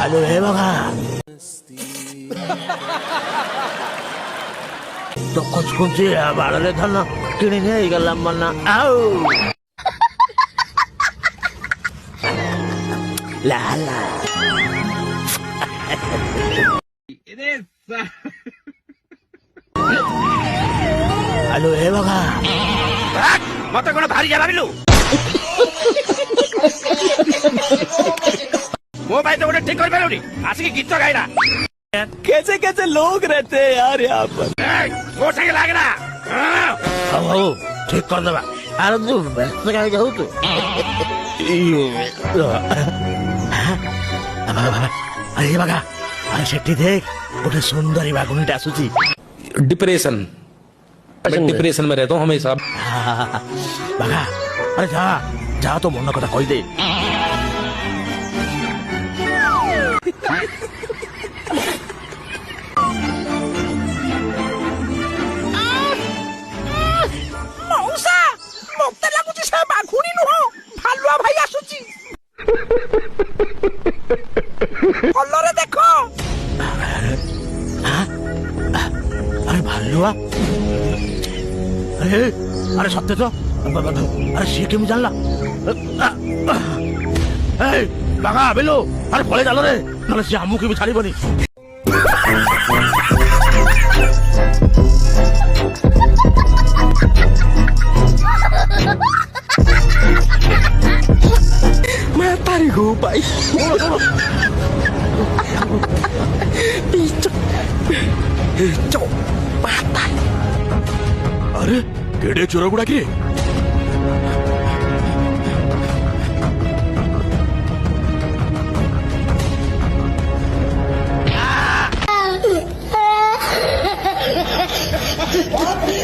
আলো হে বাবা তো কচকচে বাড়ালে ধান কিনে নিয়ে গেলাম মান্না আউ লা লা আলো হে বাবা মতো কোনো ভারী যাবিলু मोबाइल तो ठीक कर पालो आज की गीत तो गायना कैसे कैसे लोग रहते हैं यार यहाँ पर मोटरसाइकिल लागे ना हो ठीक कर देबा अरे तू व्यस्त काय जाऊ तू अरे बघा अरे शेट्टी देख गोटे सुंदरी बागुणीटा आसुची डिप्रेशन मैं डिप्रेशन में रहता हूँ हमेशा बघा अरे जा जा तो मन कथा कही दे मौसा मते लागुची से बाघुणी नुह भालुआ भाई आसुची कलरे देखो अरे भालुआ अरे अरे सत्य तो अरे सी केमी जानला बागा बेलो अरे पळे चालो रे नले से हमु के भी छाड़ीबनी मैं तारी गो भाई पिचो पाता अरे केड़े चोर गुड़ा के What?